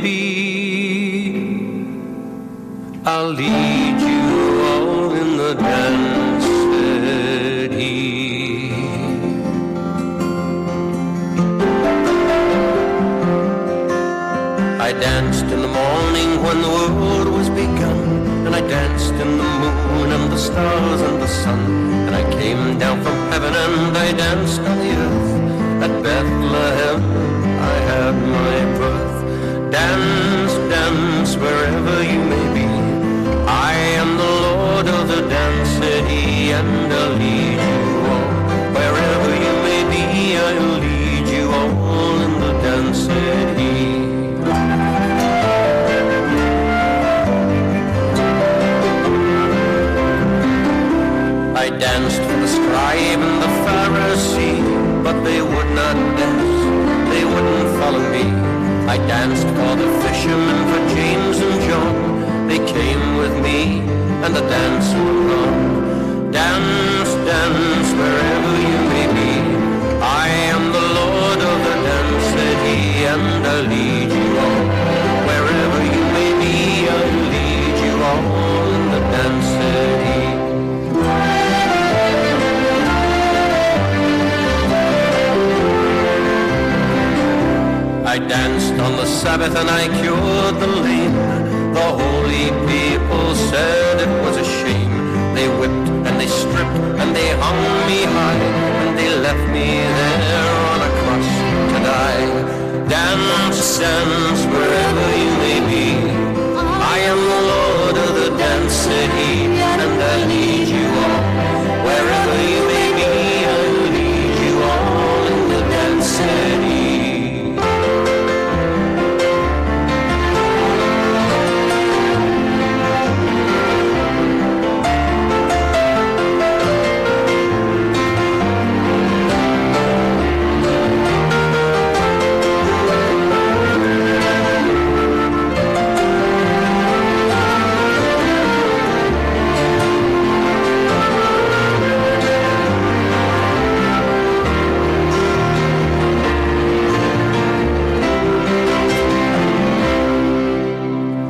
be, I'll lead you all in the dance, said he. I danced in the morning when the world was begun, and I danced in the moon and the stars and the sun, and I came down from heaven and I danced on the earth. At Bethlehem I had my birth. Dance, dance wherever you may be, I am the Lord of the dance, said he, and I'll lead you all. Wherever you may be, I'll lead you all in the dance, said he. I danced for the scribe and the Pharisee, but they would not dance, they wouldn't follow me. I danced for the fishermen, for James and John, they came with me, and the dance went on. Dance, dance wherever you may be, I am the Lord of the dance, said he, and I'll lead you all. Wherever you may be, I'll lead you all in the dance, said he. I danced on the Sabbath and I cured the lame. The holy people said it was a shame. They whipped and they stripped and they hung me high, and they left me there on a cross to die. Dance, dance wherever you may be, I am the Lord of the dance, said he, and I'll lead you all. Wherever you may be, I'll lead you all in the dance, said he.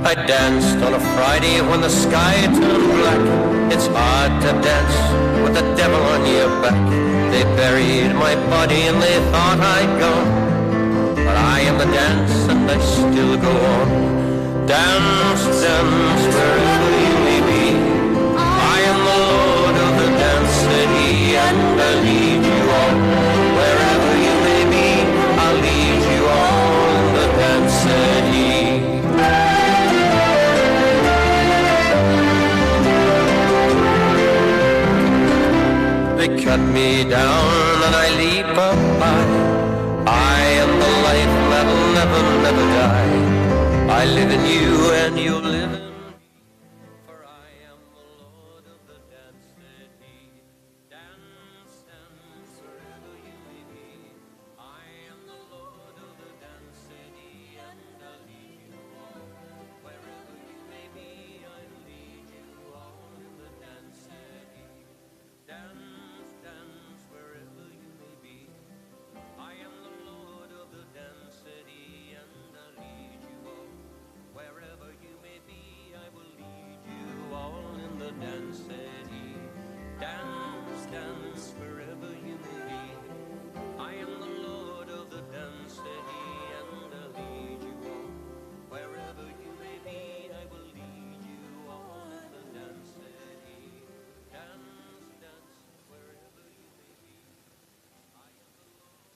I danced on a Friday when the sky turned black. It's hard to dance with the devil on your back. They buried my body and they thought I'd gone, but I am the dance and I still go on. Dance, dance wherever you may be, I am the Lord of the dance, said he, and I'll lead you all. Wherever you may be, I'll lead you all in the dance, said he. They cut me down and I leap up high. I am the life that'll never, never die. I live in you and you live in me, for I am the Lord of the dance, said he. Dance, dance wherever you may be, I am the Lord of the dance, said he, and I'll lead you all. Wherever you may be, I'll lead you all in the dance, said he. Dance, dance wherever you may be, I am the Lord of the dance, said he, and I'll lead you all. Wherever you may be, I will lead you all in the dance, said he. Dance, dance wherever you may be, I am the Lord of the dance, said he, and I'll lead you all. Wherever you may be, I will lead you all in the dance, said he. Dance, dance wherever you may be, I am the Lord.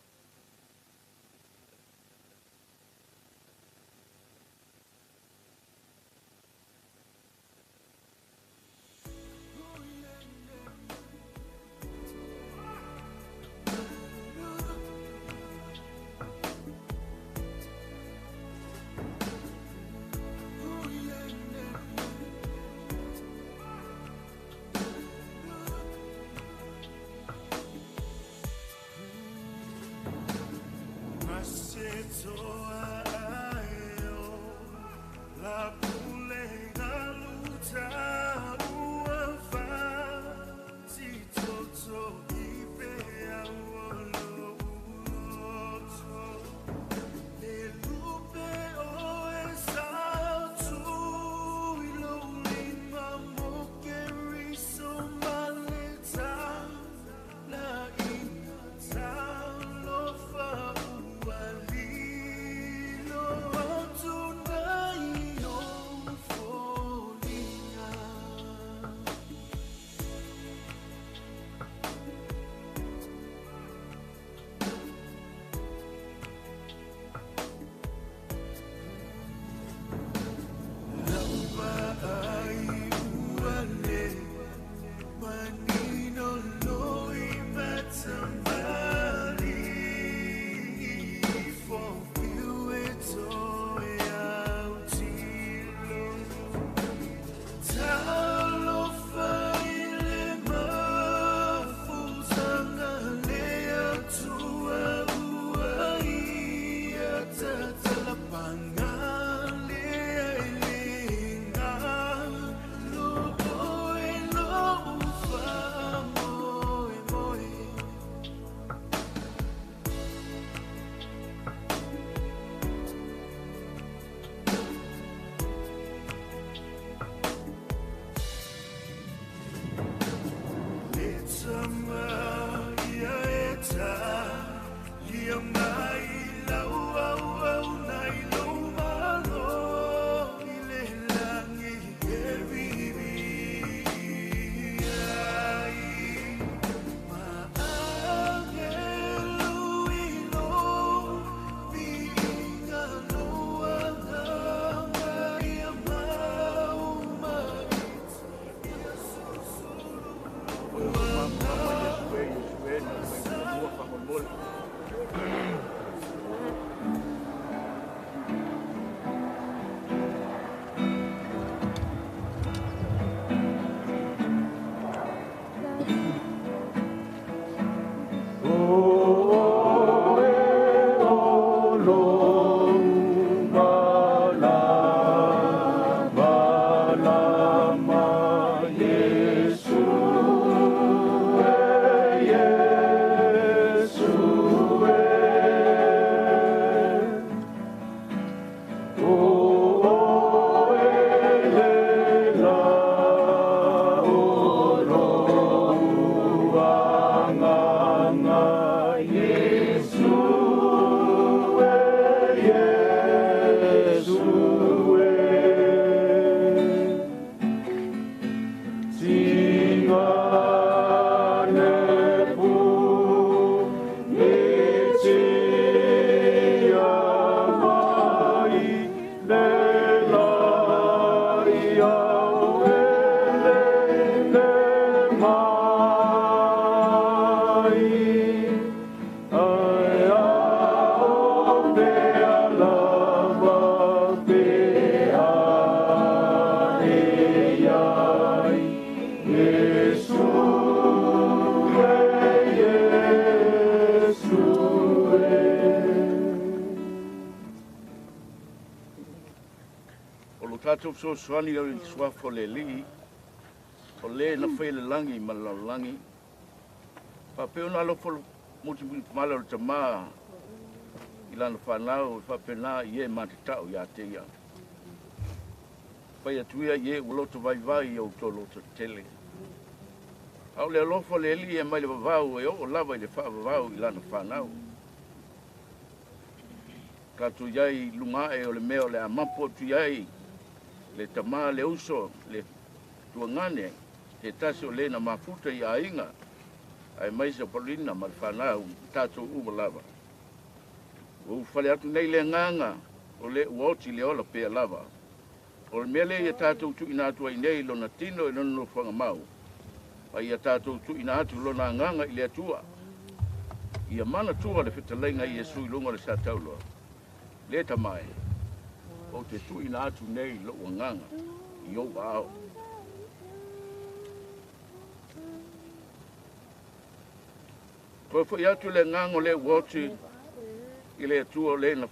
Katou so swani o swa foleli. O le na fele langi malalangi. Pa pe ona lo fol muti mala o tama. Ilana whanau fa pena ye matitao ya te ia. Pa ia tuia ye uloto vai vai o tolo to tele. Au le lofo le li e mai le vavau e o lava i le wha vavau ilana whanau. Katou iai lunga e o le meo le amapo tu iai. Le tama le uso le tuangane he tasi o le na mafuta i a inga ai mai se polina ma whanau tato uwa lava o fale atu nei le nganga o le uoti le ola pea lava o le mele ia tato tu ina atu ai nei lo na tino e nono whanga mau ai ia tato tu ina atu lo na nganga i le atua ia mana tua le whitalenga i e sui lunga le sa tauloa le tamai o te tu ina atu nei lo nganga i o wao. Ko fo ia tu le ngango le woti i le tua le na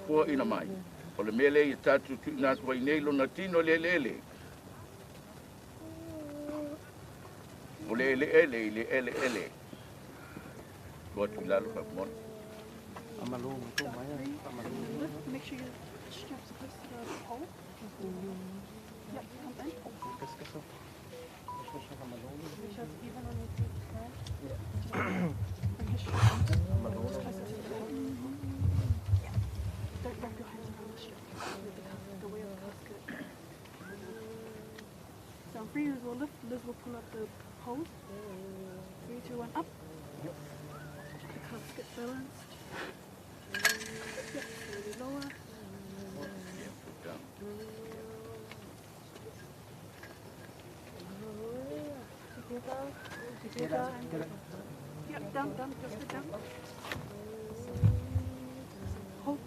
fo ina mai. O le mele i tatu tu ina atu ai nei lo na tino le lele. O le ele. Ko tu lalo pa mon. Amalung tu maya, amalung. Make sure your straps are close to the pole. Yep, come in. Kasih. Amalung. Make sure it's even on your feet, right? Bring his straps just closer to the pole. Yeah. Don't wrap your hands around the strap. With the way of the casket. So on 3 Liz will lift, Liz will pull up the pole. 3, 2, 1, up. Yep. The casket balanced. Yep, slowly lower. Yep, down, just sit down. Hold.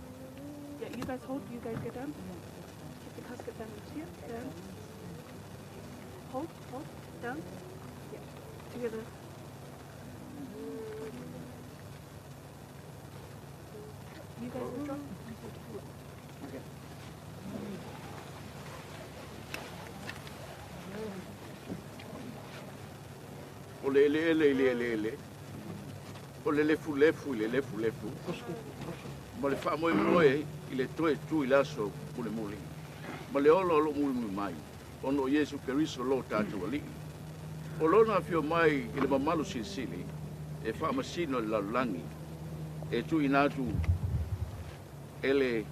Yeah, you guys hold, you guys get down. Keep the casket balanced here, down. Hold, down. Yeah, together. You guys will drop. Okay. O le. O le lefu. Ma le wha moe i le toe tu i laso mule. Ma le olo mule mai. Ono Yesu Keriso lo tātou ali. O lona fio mai i le mamalu sili. E wha masino le laulangi. E tu i nātu ele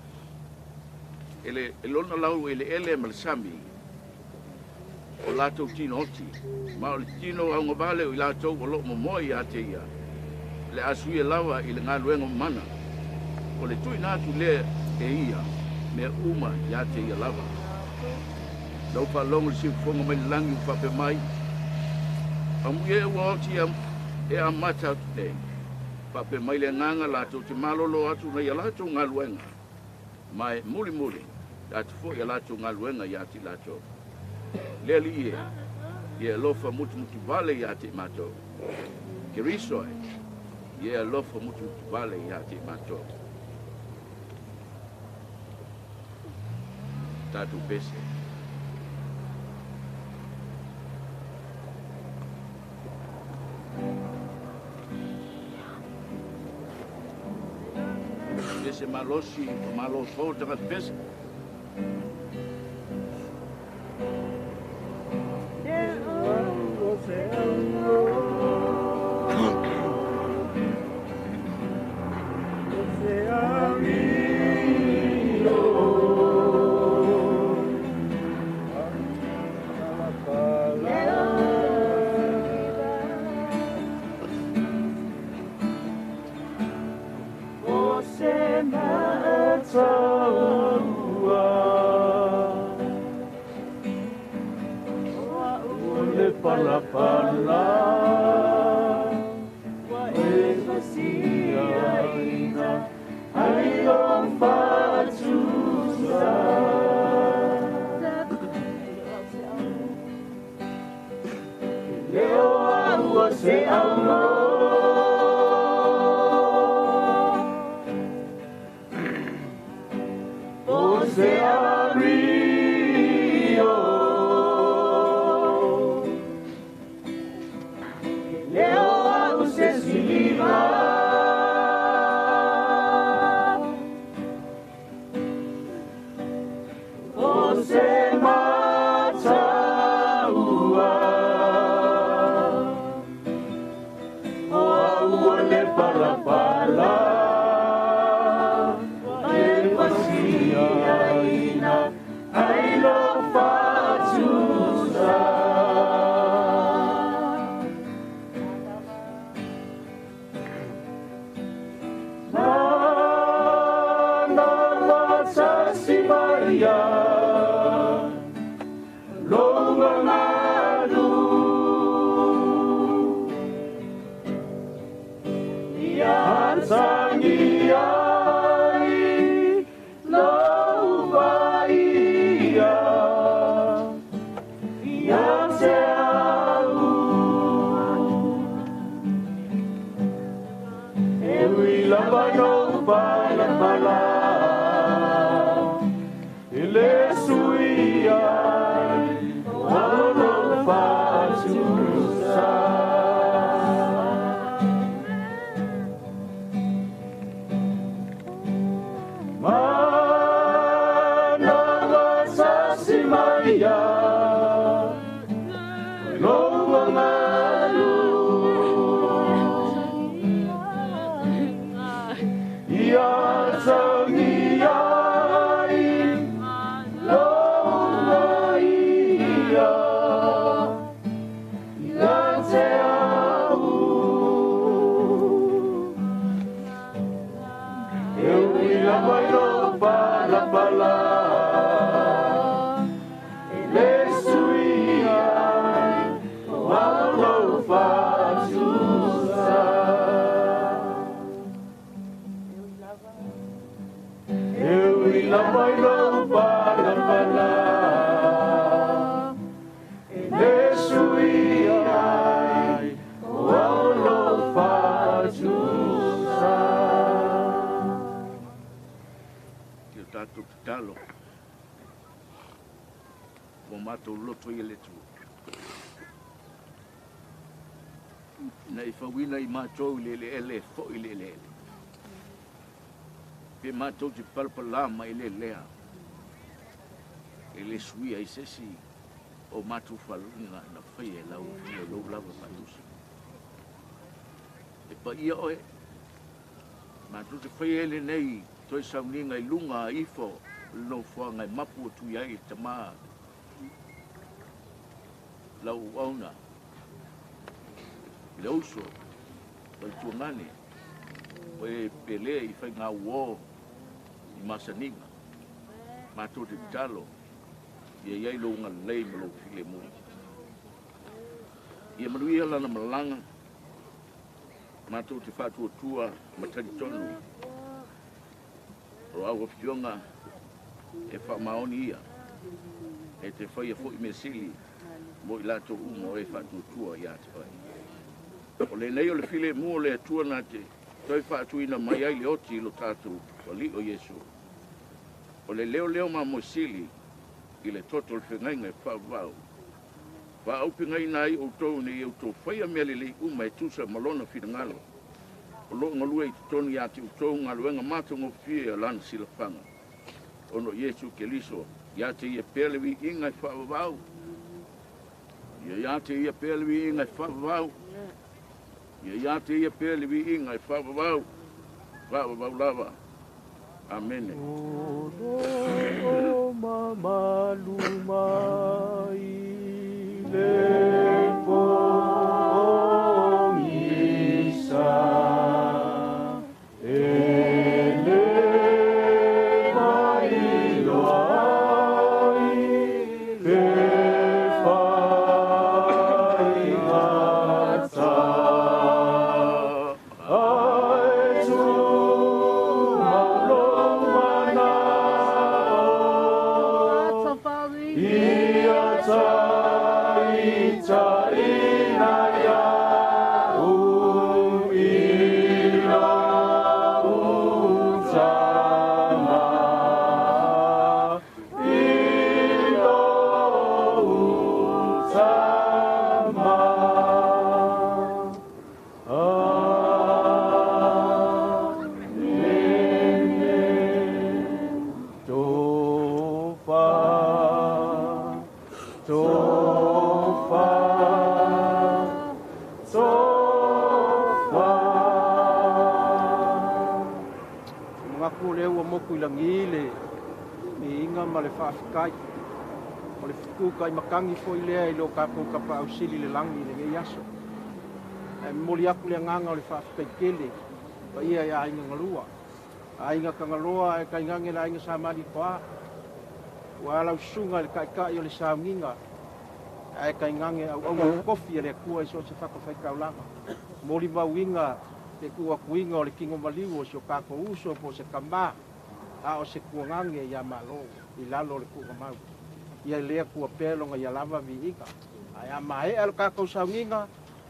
lona lau ele malsami o lato tino oti ma o tino au ngavale o lato o lo momoi a te ia le asui lawa i le ngaluenga mana o le tui natu le e ia me uma ia te ia lava lau pa longo si fonga mai langi u fape mai amu e ua oti e a mata te pape mai le nganga lato te malolo atu na ia lato ngaluenga mai muli atu fo ia lato ngaluenga ia te lato le li ia lofa mutu vale ia te mato Keriso ia lofa mutu vale ia te mato tatu pese ese malosi malo tanga pesa Você abrir Pe mātou te palapala mai le lea. E le sui ai sesi o mātou whalunga na whai e lau e lau lava patusi. E pa ia oe, mātou te whai ele nei toi sauninga i lunga a ifo no whanga i mapu o tui ai te mā lau auna. Le uso, pai tuangane, oe pele i whai ngā uo i masaninga. Mātou te talo, ia iai lo ngā lei ma lo file mui. Ia manuia lana malanga, mātou te whātua tua matari tonu. O au awhionga e whamaoni ia, e te whaia fo i me sili, mo i lato umo e whātua tua ia te whai. O le nei o le file mua le atua nā te toi whaatuina mai ai le oti ilo tātou wali o Yesu. O le leo ma moisili i le toto le whengainga e whaavau. Whaaupi ngai nai o tau ni o tau whaia mea le uma e tusa malona whingalo. O lo ngalua i tonu ia te utau ngaluenga mātungo fie a lana sila whanga. Ono Yesu ke liso, ia te ia pelewi inga i whaavau. Ia te ia pelewi inga i whaavau. Ia te ia pelewi inga i whaavau. Whaavau lava. Amen. O mama luma i le pongisa e le mai loai ke whai ngata ai tu Ia tai ua moku i langi le inga ma le whaafikai. O le whiku kai makangi fo i lea i lo kākou ka pa au sili le langi le ngei aso. Moli aku le nganga o le whaafikai kele, pa ia ia inga ngalua. A inga ka ngaloa e kai ngange na inga samani koa. Ua alau sunga le kai o le saunginga. E kai ngange au kofi le kua i so se whakawhai kaulanga. Moli mauinga le kua kuinga o le kingo maliu o se o kākou uso po se kama. A o se kua ngange ia malo i lalo le kua mau. Ia lea kua pelonga ia lava vi ika. Ai mai al kākou saunginga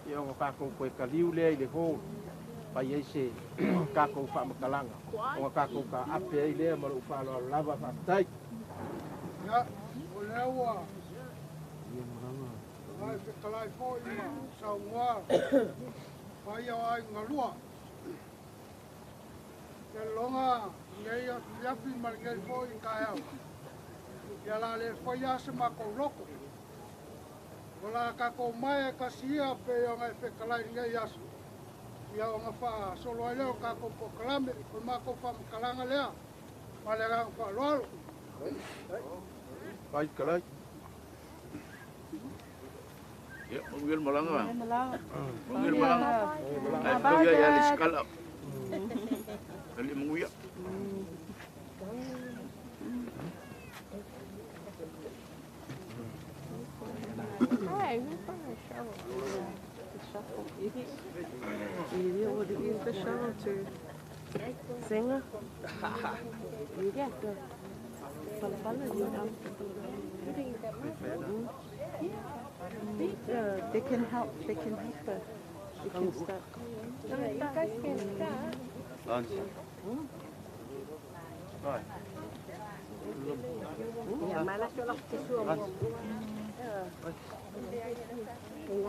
ia o kākou koe kaliu lea i le hō. Pa iei se kākou whamakalanga. O kākou ka ape ai lea maru whalo lava whakatai. Ia, o lea ua. Ai whikalai fō i ma saungoa. Pai au ai ngalua. Ke longa ngei atu iapi mari ngei fō i kai au. Ia la le whai ase makou loko. Wala kako mai e kasia pe o ngai whikalai ngei asu. Ia o ngā wha solo ai leo kako po kalame. Ko mako wha makalanga lea. Ma le rang wha loalo. Pai kalai. Ya, mungil malanga. Malanga. Mungil malanga. Ai kau ya di skala. Kali menguya. Hi, who's on the shovel? The shovel. You would use the shovel to sing. You get the they can help. They can start. You guys can start. Right. Yeah, my last one to show. Oh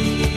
Pai